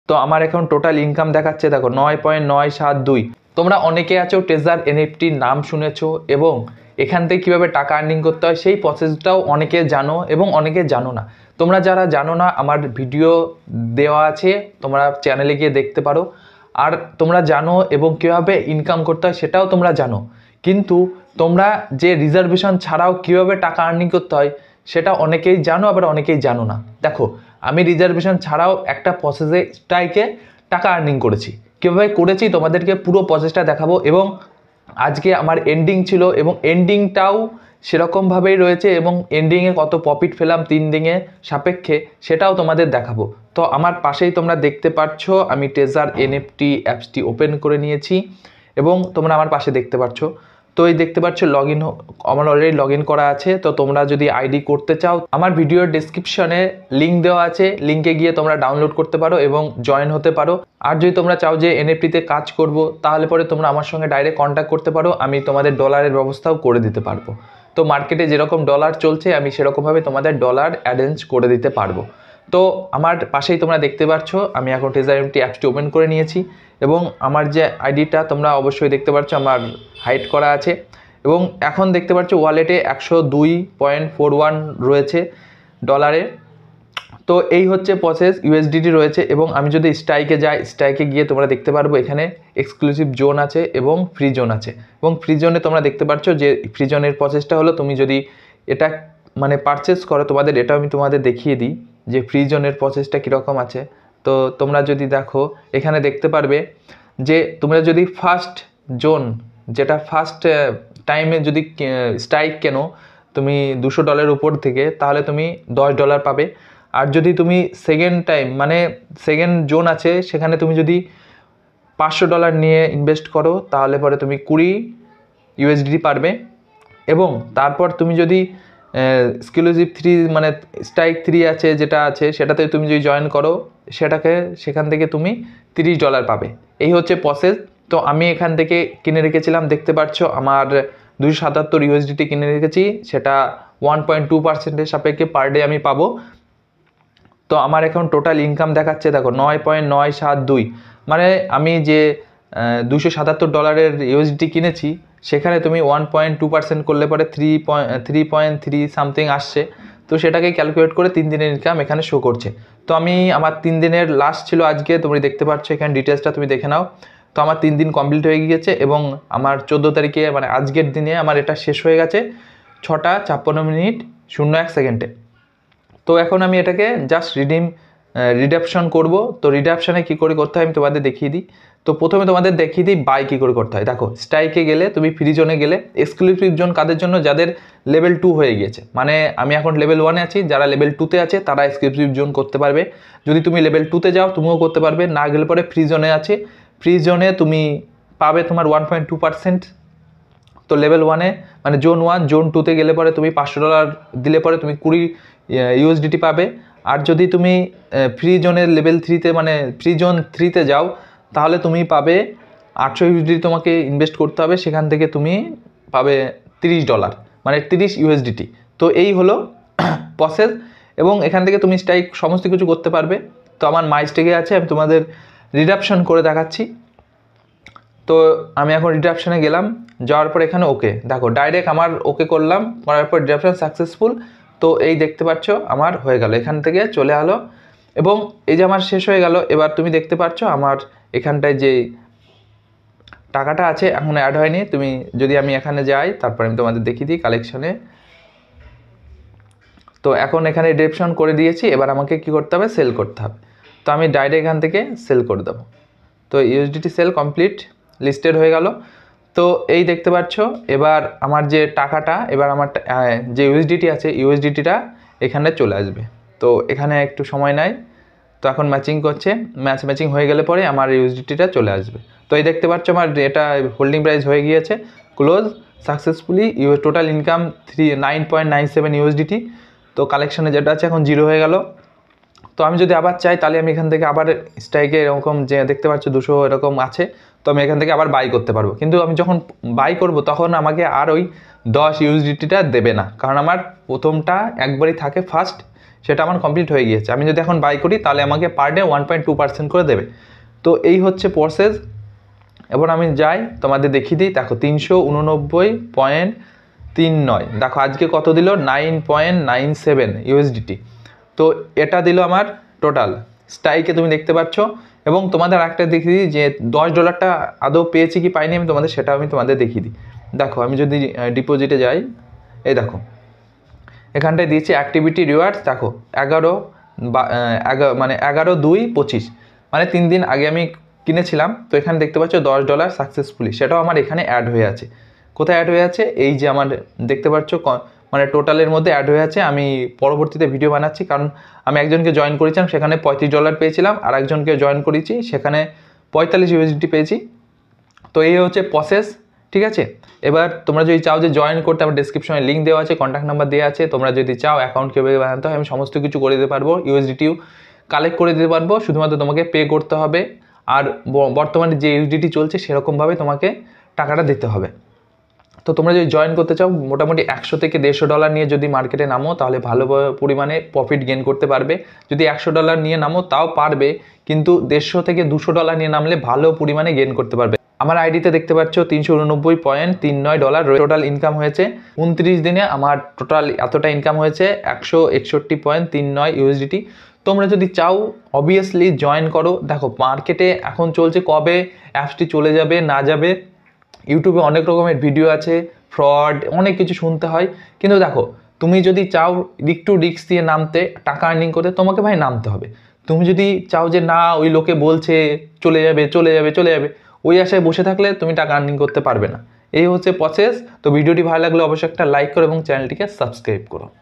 তো আমার এখন টোটাল ইনকাম দেখাচ্ছে দেখো 9.972। তোমরা অনেকে আছো ট্রেজার এনএফটির নাম শুনেছো এবং এখান থেকে কীভাবে টাকা আর্নিং করতে হয় সেই প্রসেসটাও অনেকে জানো এবং অনেকে জানো না। তোমরা যারা জানো না আমার ভিডিও দেওয়া আছে, তোমরা চ্যানেলে গিয়ে দেখতে পারো। আর তোমরা জানো এবং কীভাবে ইনকাম করতে হয় সেটাও তোমরা জানো, কিন্তু তোমরা যে রিজার্ভেশন ছাড়াও কীভাবে টাকা আর্নিং করতে হয় সেটা অনেকেই জানো, আবার অনেকেই জানো না। দেখো আমি রিজার্ভেশন ছাড়াও একটা প্রসেসে স্ট্রাইকে টাকা আর্নিং করেছি। কীভাবে করেছি তোমাদেরকে পুরো প্রসেসটা দেখাবো এবং আজকে আমার এন্ডিং ছিল এবং এন্ডিংটাও সেরকমভাবেই রয়েছে এবং এন্ডিংয়ে কত প্রফিট পেলাম 3 দিনে সাপেক্ষে সেটাও তোমাদের দেখাবো। তো আমার পাশেই তোমরা দেখতে পাচ্ছ আমি ট্রেজার এনএফটি অ্যাপসটি ওপেন করে নিয়েছি এবং তোমরা আমার পাশে দেখতে পাচ্ছ। তো এই দেখতে পাচ্ছ লগ ইন আমার অলরেডি লগ ইন করা আছে। তো তোমরা যদি আইডি করতে চাও আমার ভিডিওর ডেসক্রিপশনে লিঙ্ক দেওয়া আছে, লিঙ্কে গিয়ে তোমরা ডাউনলোড করতে পারো এবং জয়েন হতে পারো। আর যদি তোমরা চাও যে এনএফটিতে কাজ করব তাহলে পরে তোমরা আমার সঙ্গে ডাইরেক্ট কন্ট্যাক্ট করতে পারো, আমি তোমাদের ডলারের ব্যবস্থাও করে দিতে পারবো। তো মার্কেটে যেরকম ডলার চলছে আমি সেরকমভাবে তোমাদের ডলার অ্যারেঞ্জ করে দিতে পারবো। তো আমার পাশেই তোমরা দেখতে পাচ্ছ আমি এখন ট্রেজার এনএফটি অ্যাপসটি ওপেন করে নিয়েছি এবং আমার যে আইডিটা তোমরা অবশ্যই দেখতে পাচ্ছ আমার হাইড করা আছে এবং এখন দেখতে পাচ্ছ ওয়ালেটে 102.41 রয়েছে ডলারে। তো এই হচ্ছে প্রসেস, ইউএসডিটি রয়েছে এবং আমি যদি স্ট্রাইকে যাই স্ট্রাইকে গিয়ে তোমরা দেখতে পারবো এখানে এক্সক্লুসিভ জোন আছে এবং ফ্রি জোন আছে এবং ফ্রি জোনে তোমরা দেখতে পাচ্ছ যে ফ্রি জোনের প্রসেসটা হলো তুমি যদি এটা মানে পারচেস করো, তোমাদের এটাও আমি তোমাদের দেখিয়ে দিই যে ফ্রি জোনের প্রসেসটা কীরকম আছে। তো তোমরা যদি দেখো এখানে দেখতে পারবে যে তোমরা যদি ফার্স্ট জোন যেটা ফার্স্ট টাইমে যদি স্ট্রাইক কেনো তুমি $200 উপর থেকে তাহলে তুমি $10 পাবে। আর যদি তুমি সেকেন্ড টাইম মানে সেকেন্ড জোন আছে সেখানে তুমি যদি $500 নিয়ে ইনভেস্ট করো তাহলে পরে তুমি 20 ইউএসডি পারবে। এবং তারপর তুমি যদি এক্সক্লুসিভ 3 মানে স্ট্রাইক 3 আছে যেটা আছে সেটাতে তুমি যদি জয়েন করো সেখান থেকে তুমি $30 পাবে। এই হচ্ছে প্রসেস। তো আমি এখান থেকে কিনে রেখেছিলাম, দেখতে পাচ্ছ আমার 277 ইউএসডিটি কিনে রেখেছি, সেটা 1.2% সাপেক্ষে পার ডে আমি পাবো। তো আমার এখন টোটাল ইনকাম দেখাচ্ছে দেখো 9.972। মানে আমি যে $277 ইউএসডিটি কিনেছি সেখানে তুমি 1.2% করলে পরে 3.3 সামথিং আসছে। তো সেটাকে ক্যালকুলেট করে 3 দিনের ইনকাম এখানে শো করছে। তো আমি আমার 3 দিনের লাস্ট ছিল আজকে, তুমি দেখতে পাচ্ছ এখানে ডিটেলসটা তুমি দেখে নাও। তো আমার 3 দিন কমপ্লিট হয়ে গিয়েছে এবং আমার 14 তারিখে মানে আজকের দিনে আমার এটা শেষ হয়ে গেছে 6:56:01 তো এখন আমি এটাকে জাস্ট রিডাপশন করব। তো রিডাপশনে কী করে করতে হয় আমি তোমাদের দেখিয়ে দিই। তো প্রথমে তোমাদের দেখিয়ে দিই বাই কী করে করতে হয়। দেখো স্ট্রাইকে গেলে তুমি ফ্রি জোনে গেলে, এক্সক্লুসিভ জোন কাদের জন্য যাদের লেভেল 2 হয়ে গিয়েছে, মানে আমি এখন লেভেল 1-এ আছি, যারা লেভেল 2-তে আছে তারা এক্সক্লুসিভ জোন করতে পারবে। যদি তুমি লেভেল 2-তে যাও তুমিও করতে পারবে, না গেলে পরে ফ্রি জোনে আছে, ফ্রি জোনে তুমি পাবে তোমার 1.2%। তো লেভেল 1-এ মানে জোন 1 জোন 2-তে গেলে পরে তুমি $500 দিলে পরে তুমি 20 ইউএসডিটি পাবে। আর যদি তুমি ফ্রি জোনের লেভেল 3-তে মানে ফ্রি জোন 3-তে যাও তাহলে তুমি পাবে 800 ইউএসডিটি তোমাকে ইনভেস্ট করতে হবে, সেখান থেকে তুমি পাবে $30 মানে 30 ইউএসডিটি। তো এই হলো প্রসেস এবং এখান থেকে তুমি স্ট্রাইক সমস্ত কিছু করতে পারবে। তো আমার মাই স্টেকে আছে, আমি তোমাদের রিডাপশন করে দেখাচ্ছি। তো আমি এখন রিডাপশনে গেলাম, যাওয়ার পর এখানে ওকে দেখো ডাইরেক্ট আমার ওকে করলাম, করার পর রিডাপশন সাকসেসফুল। তো এই দেখতে পাচ্ছ আমার হয়ে গেল, এখান থেকে চলে এলো এবং এই যে আমার শেষ হয়ে গেল। এবার তুমি দেখতে পাচ্ছ আমার এখানটায় যে টাকাটা আছে এখন অ্যাড হয়নি। তুমি যদি আমি এখানে যাই তারপর আমি তোমাদের দেখিয়ে দিই কালেকশনে। তো এখন এখানে রিডাপশন করে দিয়েছি, এবার আমাকে কি করতে হবে সেল করতে হবে। তো আমি ডাইরেক্ট এখান থেকে সেল করে দেবো। তো ইউএসডিটি সেল কমপ্লিট, লিস্টেড হয়ে গেল। তো এই দেখতে পাচ্ছ এবার আমার যে টাকাটা, এবার আমার যে ইউএসডিটি আছে ইউএসডিটিটা এখানে চলে আসবে। তো এখানে একটু সময় নেয়, তো এখন ম্যাচিং করছে, ম্যাচিং হয়ে গেলে পরে আমার ইউএসডিটিটা চলে আসবে। তো এই দেখতে পাচ্ছ আমার এটা হোল্ডিং প্রাইস হয়ে গিয়েছে, close successfully, total income 9.97 USDT. তো কালেকশনে যেটা আছে এখন 0 হয়ে গেল। তো আমি যদি আবার চাই তাহলে আমি এখান থেকে আবার স্ট্রাইকে এরকম যে দেখতে পাচ্ছ 200 এরকম আছে, তো আমি এখান থেকে আবার বাই করতে পারবো। কিন্তু আমি যখন বাই করব তখন আমাকে আর ওই 10 ইউএসডিটিটা দেবে না, কারণ আমার প্রথমটা একবারই থাকে ফার্স্ট সেটা আমার কমপ্লিট হয়ে গিয়েছে। আমি যদি এখন বাই করি তাহলে আমাকে পার ডে 1.2% করে দেবে। তো এই হচ্ছে প্রসেস। এবার আমি যাই তোমাদের দেখিয়ে দিই। দেখো 389.39, দেখো আজকে কত দিল 9.97 ইউএসডিটি। তো এটা দিল আমার টোটাল স্ট্রাইকে, তুমি দেখতে পাচ্ছ। এবং তোমাদের একটা দেখিয়ে দিই যে $10টা আদৌ পেয়েছি কি পাইনি, আমি তোমাদের দেখিয়ে দিই। দেখো আমি যদি ডিপোজিটে যাই, এই দেখো এখানটায় দিয়েছি অ্যাক্টিভিটি রিওয়ার্ডস। দেখো 11/2/25, মানে 3 দিন আগে আমি কিনেছিলাম। তো এখানে দেখতে পাচ্ছ $10 সাকসেসফুলি, সেটাও আমার এখানে অ্যাড হয়ে আছে। কোথায় অ্যাড হয়ে আছে? এই যে আমার দেখতে পাচ্ছ মানে টোটালের মধ্যে অ্যাড হয়ে আছে। আমি পরবর্তীতে ভিডিও বানাচ্ছি, কারণ আমি একজনকে জয়েন করেছিলাম, সেখানে $35 পেয়েছিলাম। আর একজনকে জয়েন করেছি, সেখানে 45 ইউএসডি পেয়েছি। তো এই হচ্ছে প্রসেস, ঠিক আছে। এবার তোমরা যদি চাও যে জয়েন করতে, আমার ডেসক্রিপশনে লিঙ্ক দেওয়া আছে, কন্ট্যাক্ট নাম্বার দেওয়া আছে। তোমরা যদি চাও অ্যাকাউন্ট কীভাবে বানাতে হয় আমি সমস্ত কিছু করে দিতে পারবো, ইউএসডিটিও কালেক্ট করে দিতে পারবো। শুধুমাত্র তোমাকে পে করতে হবে। আর বর্তমানে যে ইউএসডিটি চলছে সেরকমভাবে তোমাকে টাকাটা দিতে হবে। তো তোমরা যদি জয়েন করতে চাও, মোটামুটি $100 থেকে $150 নিয়ে যদি মার্কেটে নামো তাহলে ভালো পরিমাণে প্রফিট গেইন করতে পারবে। যদি $100 নিয়ে নামো তাও পারবে, কিন্তু $150 থেকে $200 নিয়ে নামলে ভালো পরিমাণে গেইন করতে পারবে। আমার আইডিতে দেখতে পাচ্ছ $389.39 টোটাল ইনকাম হয়েছে। 29 দিনে আমার টোটাল এতটা ইনকাম হয়েছে 161.39 ইউএসডিটি। তোমরা যদি চাও অবভিয়াসলি জয়েন করো। দেখো মার্কেটে এখন চলছে, কবে অ্যাপসটি চলে যাবে না যাবে, ইউটিউবে অনেক রকমের ভিডিও আছে, ফ্রড, অনেক কিছু শুনতে হয়। কিন্তু দেখো তুমি যদি চাও একটু রিস্ক দিয়ে নামতে, টাকা আর্নিং করতে, তোমাকে ভাই নামতে হবে। তুমি যদি চাও যে না ওই লোকে বলছে চলে যাবে চলে যাবে চলে যাবে, ওই আশায় বসে থাকলে তুমি টাকা আর্নিং করতে পারবে না। এই হচ্ছে প্রসেস। তো ভিডিওটি ভালো লাগলে অবশ্যই একটা লাইক করো এবং চ্যানেলটিকে সাবস্ক্রাইব করো।